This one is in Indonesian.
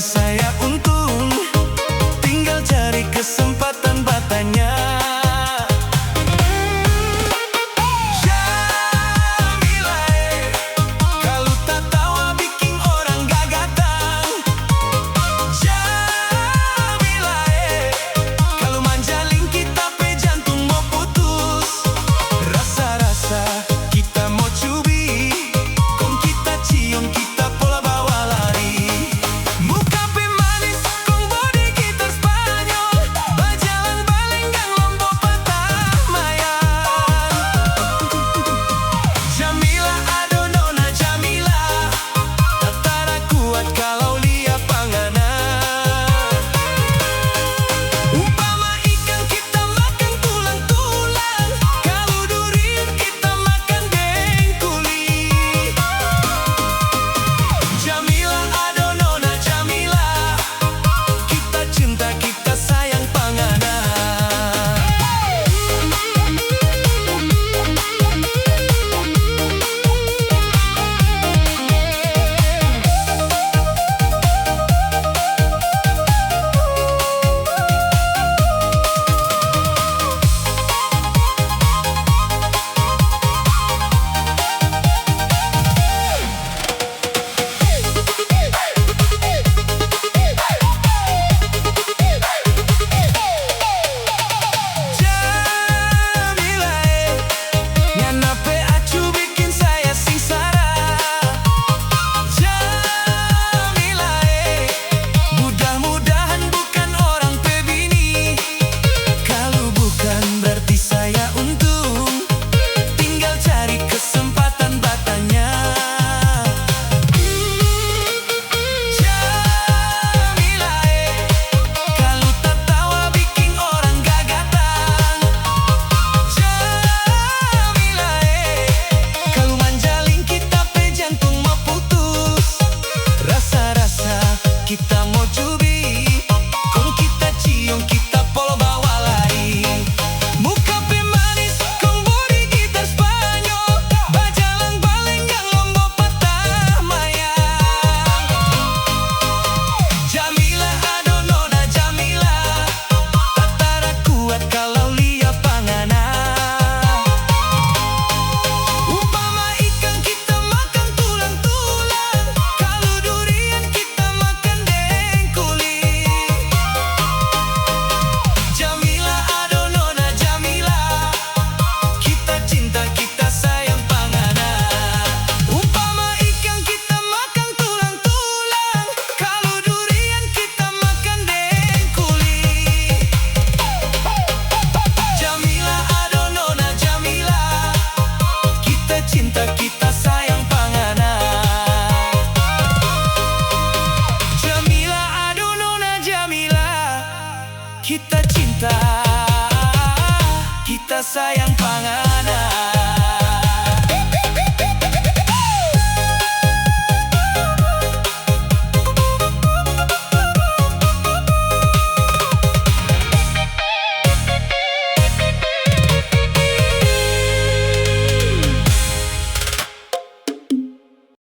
saya untung, tinggal cari kesempatan batanya. Kita mau cubi, kong kita cium, kita polo bawa lari. Muka pemanis, kong body gitar Spanyol, bajalang balenggang lombok patah mayang. Jamila, aduh nona Jamila, tak tara kuat kalau lihat panganan. Umpama ikan kita makan tulang-tulang, kalau durian kita makan dengkuli. Jamila, aduh nona Jamila, kita cinta, kita sayang panganan. Umpama ikan kita makan tulang-tulang, kalau durian kita makan dengkuli. Jamila, aduh nona Jamila, kita cinta, kita sayang panganan. Jamila, aduh nona Jamila, kita cinta, kita sayang panganan.